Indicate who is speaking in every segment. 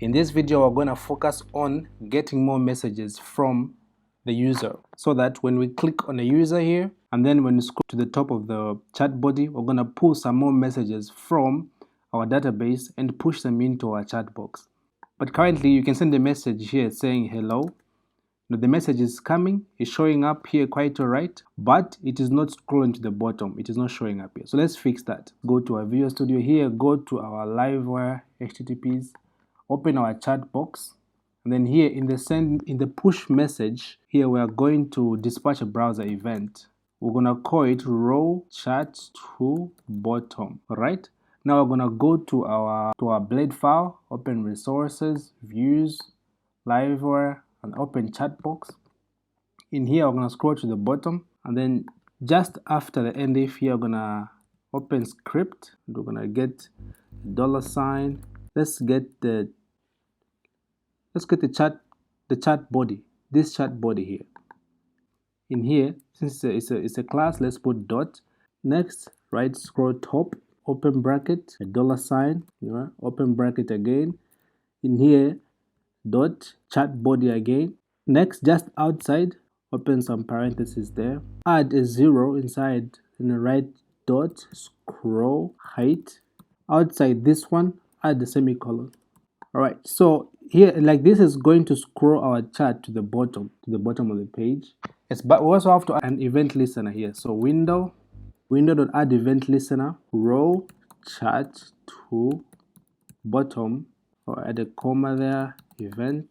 Speaker 1: In this video, we're going to focus on getting more messages from the user, so that when we click on a user here, and then when we scroll to the top of the chat body, we're going to pull some more messages from our database and push them into our chat box. But currently, you can send a message here saying hello. Now, the message is coming, it's showing up here quite alright, but it is not scrolling to the bottom. It is not showing up here. So let's fix that. Go to our Visual Studio here, go to our Livewire HTTPs, open our chat box, and then here in the push message here, we are going to dispatch a browser event. We're gonna call it row chat to bottom. Alright. Now we're gonna go to our blade file, open resources, views, Livewire, and open chat box. In here, we're gonna scroll to the bottom, and then just after the endif here, we're gonna open script. And we're gonna get $. Let's get the chat body. This chat body here. In here, since it's a class, let's put dot. Next, right scroll top, open bracket, a $, open bracket again. In here, dot chat body again. Next, just outside, open some parentheses there, add a 0 inside in the right dot, scroll height. Outside this one, add the semicolon. Alright, so here, like this is going to scroll our chat to the bottom of the page. But we also have to add an event listener here. So window.add event listener, row chat to bottom, or add a comma there, event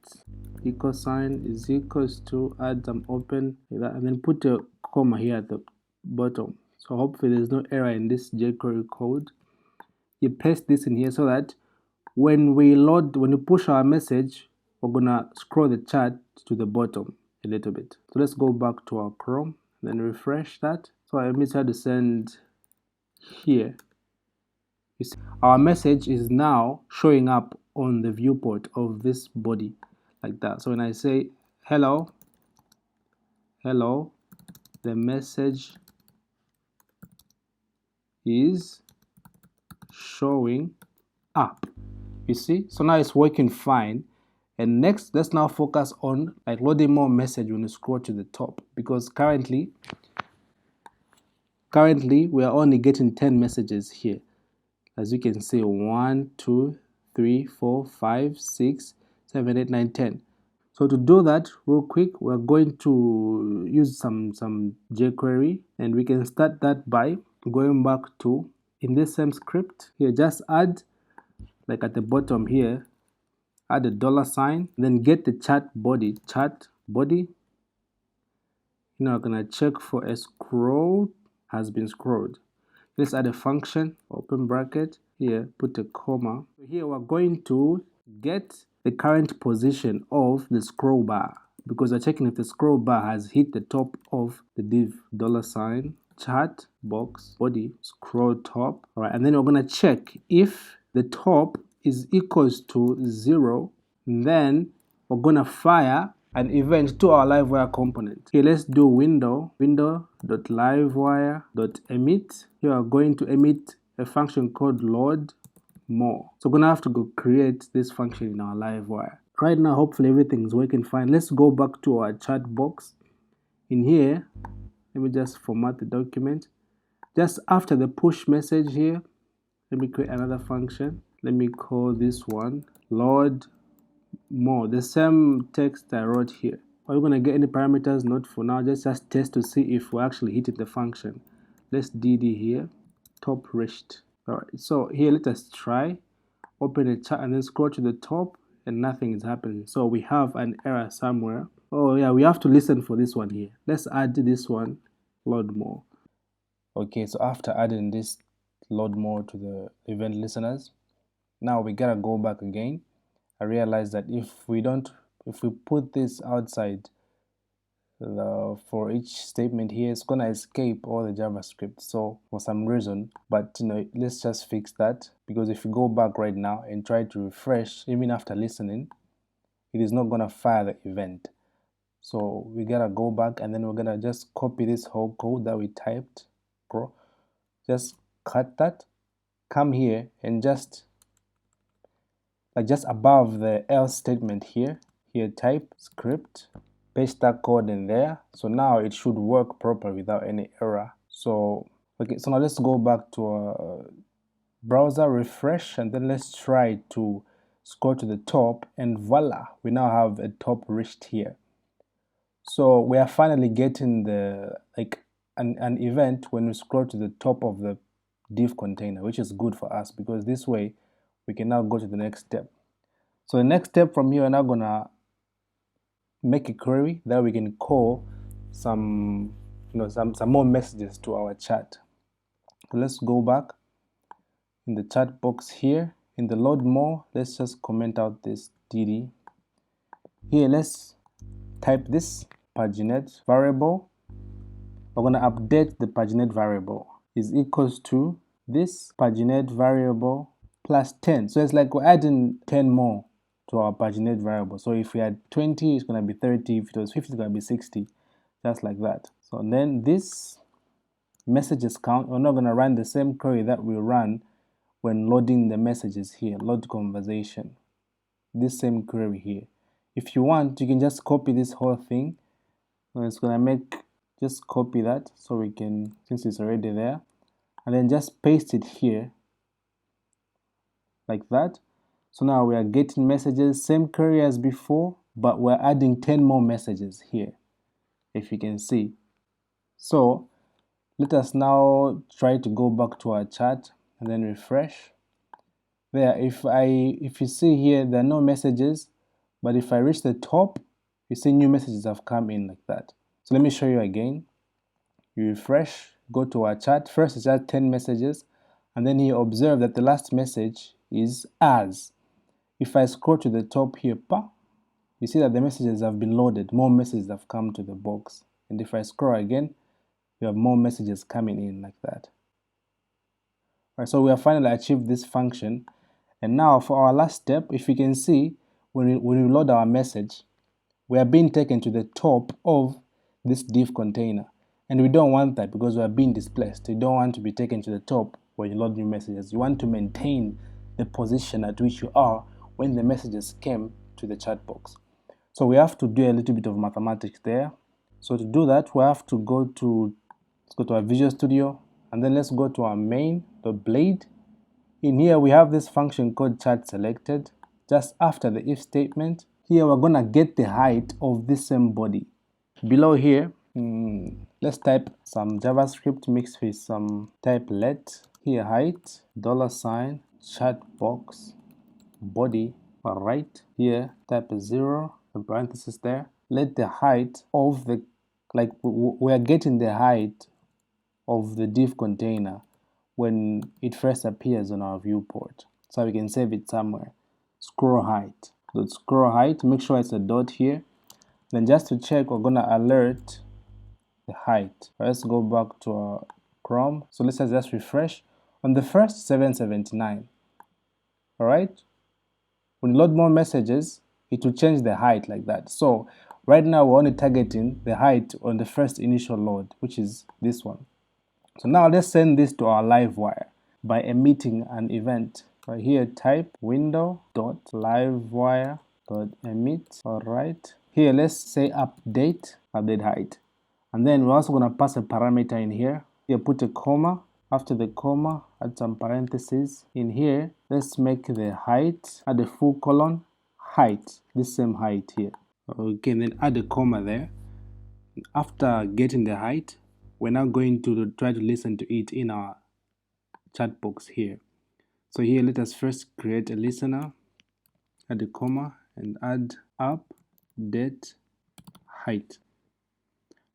Speaker 1: equal sign is equals to, add some open, and then put a comma here at the bottom. So hopefully there's no error in this jQuery code. You paste this in here so that when we push our message, we're gonna scroll the chat to the bottom a little bit. So let's go back to our Chrome, then refresh that. So I decided to send here. Our message is now showing up on the viewport of this body like that. So when I say hello, the message is showing up. You see? So now it's working fine. And next, let's now focus on like loading more message when you scroll to the top, because currently we are only getting 10 messages here. As you can see, 1, 2, 3, 4, 5, 6, 7, 8, 9, 10. So to do that real quick, we're going to use some jQuery, and we can start that by going back to, in this same script here, just add, like at the bottom here, add a $, then get the chat body. You know, I'm gonna check for a scroll has been scrolled. Let's add a function, open bracket, here, put a comma. Here we're going to get the current position of the scroll bar, because we're checking if the scroll bar has hit the top of the div, $, chat box, body, scroll top. All right, and then we're gonna check if the top is equals to 0, then we're gonna fire an event to our Livewire component. Okay, let's do window.livewire.emit. Here we're going to emit a function called load more. So we're gonna have to go create this function in our Livewire. Right now, hopefully everything is working fine. Let's go back to our chat box. In here, let me just format the document. Just after the push message here, let me create another function. Let me call this one load more, the same text I wrote here. Are we going to get any parameters? Not for now. Just test to see if we're actually hitting the function. Let's dd here, top reached. All right, so here let us try, open a chat and then scroll to the top, and nothing is happening. So we have an error somewhere. Oh yeah, we have to listen for this one here. Let's add this one, load more. Okay, so after adding this load more to the event listeners, now we gotta go back again. I realized that if we put this outside for each statement here, it's gonna escape all the JavaScript. So for some reason, but let's just fix that, because if you go back right now and try to refresh, even after listening, it is not gonna fire the event. So we gotta go back, and then we're gonna just copy this whole code that we typed, just cut that, come here and just like just above the else statement here. Here type script, paste that code in there. So now it should work properly without any error. So okay, so now let's go back to our browser, refresh, and then let's try to scroll to the top, and voila, we now have a top reached here. So we are finally getting the an event when we scroll to the top of the div container, which is good for us because this way we can now go to the next step. So the next step from here, we're now gonna make a query that we can call some more messages to our chat. So let's go back in the chat box here. In the load more, let's just comment out this dd. Here, let's type this paginate variable. We're going to update the paginate variable is equals to this paginate variable plus 10. So it's like we're adding 10 more to our paginate variable. So if we had 20, it's going to be 30. If it was 50, it's going to be 60. Just like that. So then this messages count, we're not going to run the same query that we run when loading the messages here, load conversation. This same query here. If you want, you can just copy this whole thing. So it's going to make, just copy that so we can, since it's already there, and then just paste it here like that. So now we are getting messages, same query as before, but we're adding 10 more messages here, if you can see. So let us now try to go back to our chat and then refresh. There, if you see here, there are no messages, but if I reach the top, you see new messages have come in like that. So let me show you again. You refresh, go to our chat. First it's just 10 messages, and then you observe that the last message is as. If I scroll to the top here, you see that the messages have been loaded. More messages have come to the box. And if I scroll again, you have more messages coming in like that. All right, so we have finally achieved this function. And now for our last step, if you can see, when we load our message, we are being taken to the top of this div container. And we don't want that because we are being displaced. You don't want to be taken to the top when you load new messages. You want to maintain the position at which you are when the messages came to the chat box. So we have to do a little bit of mathematics there. So to do that, we have to let's go to our Visual Studio, and then let's go to our main.blade. In here, we have this function called chat selected. Just after the if statement, here we're gonna get the height of this same body. Below here, let's type some JavaScript mixed with some type let. Here height, $ chat box, body. Alright, here type a 0, a parenthesis there. Let the height of the, like we are getting the height of the div container when it first appears on our viewport. So we can save it somewhere. Scroll height. Dot scroll height, make sure it's a dot here. Then just to check, we're gonna alert the height. Let's go back to our Chrome. So let's just refresh. On the first 779. Alright? When you load more messages, it will change the height like that. So right now we're only targeting the height on the first initial load, which is this one. So now let's send this to our Livewire by emitting an event. Right here, type window.livewire.emit. Alright. Here, let's say update height. And then we're also going to pass a parameter in here. Here, put a comma. After the comma, add some parentheses. In here, let's make the height, add a full colon, height, this same height here. Okay, and then add a comma there. After getting the height, we're now going to try to listen to it in our chat box here. So here, let us first create a listener, add a comma, and add update height.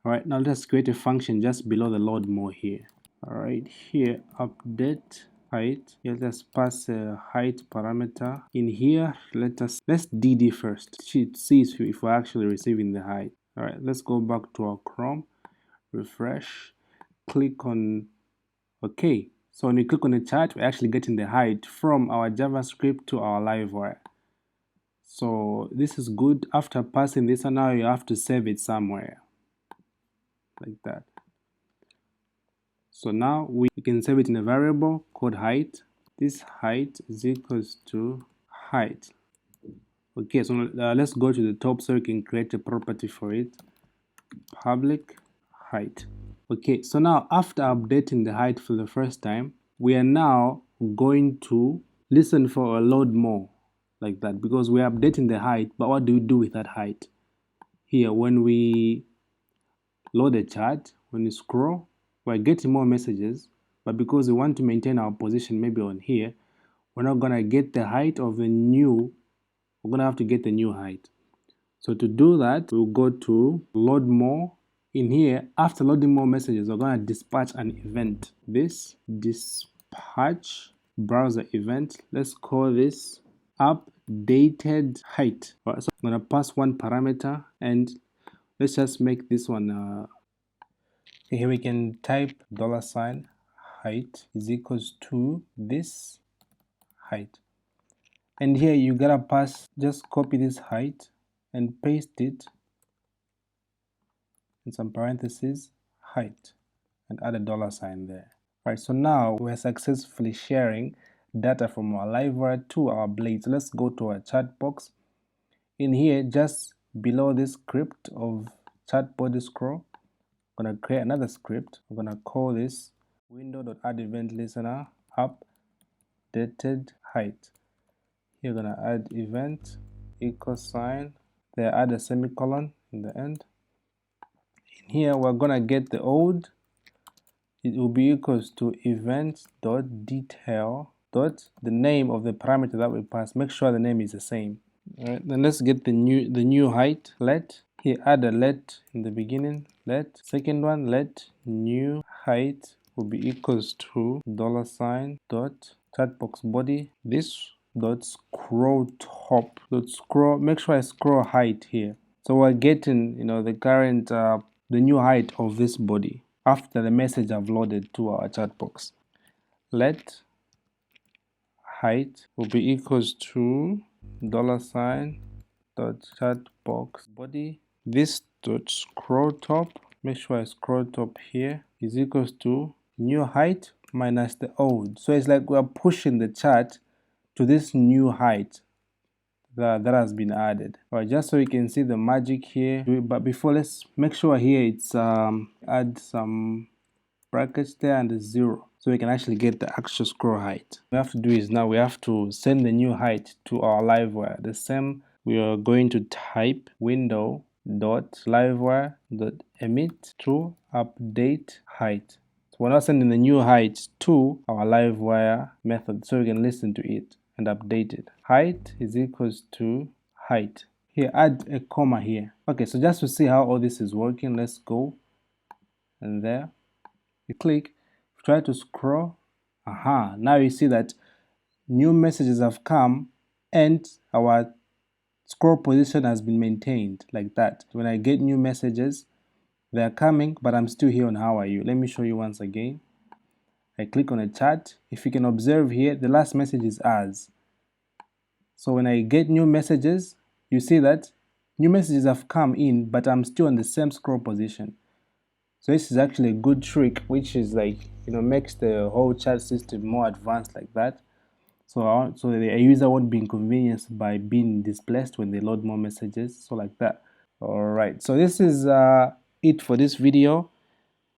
Speaker 1: All right, now let's create a function just below the load more here. All right, here, update height. Here, let's pass a height parameter. In here, let's dd first. See if we're actually receiving the height. All right, let's go back to our Chrome, refresh, click on OK. So when you click on the chat, we're actually getting the height from our JavaScript to our Livewire. So this is good. After passing this, and now you have to save it somewhere like that. So now we can save it in a variable called height. This height is equals to height. Okay, so let's go to the top so we can create a property for it. Public height. Okay, so now after updating the height for the first time, we are now going to listen for a load more like that, because we're updating the height. But what do we do with that height? Here, when we load a chart, when you scroll, we're getting more messages, but because we want to maintain our position maybe on here, we're not gonna get the height of the new, we're gonna have to get the new height. So to do that, we'll go to load more. In here, after loading more messages, we're gonna dispatch an event. This dispatch browser event, let's call this updated height. All right, so I'm gonna pass one parameter, and let's just make this one here we can type $height is equals to this height, and here you gotta pass, just copy this height and paste it in some parentheses, height, and add a $sign there. Alright, so now we're successfully sharing data from our Livewire to our blade. So let's go to our chat box. In here, just below this script of chat body scroll, I'm gonna create another script. I'm gonna call this window.add event listener updated height. Here we're gonna add event equals sign, there add a semicolon in the end. In here we're gonna get the old, it will be equals to event.detail dot the name of the parameter that we pass. Make sure the name is the same. Alright, then let's get the new height. Let here add a let in the beginning. Let second one, let new height will be equals to $sign dot chatbox body this dot scroll top dot scroll. Make sure I scroll height here. So we're getting, the current the new height of this body after the message I've loaded to our chat box. Let height will be equals to $sign dot chatbox body this dot scroll top. Make sure I scroll top here is equals to new height minus the old. So it's like we're pushing the chart to this new height that has been added. Alright, just so you can see the magic here. But before, let's make sure here it's add some brackets there and a 0, so we can actually get the actual scroll height. What we have to do is now we have to send the new height to our Livewire. The same, we are going to type window.livewire.emit to update height. So we're not sending the new height to our Livewire method, so we can listen to it and update it. Height is equals to height. Here, add a comma here. Okay, so just to see how all this is working, let's go and there. You click, try to scroll. Now you see that new messages have come and our scroll position has been maintained like that. When I get new messages, they're coming, but I'm still here on how are you. Let me show you once again. I click on a chat. If you can observe here, the last message is as. So when I get new messages, you see that new messages have come in, but I'm still on the same scroll position. So this is actually a good trick, which is like, makes the whole chat system more advanced like that. So the user won't be inconvenienced by being displaced when they load more messages. So like that. Alright, so this is it for this video.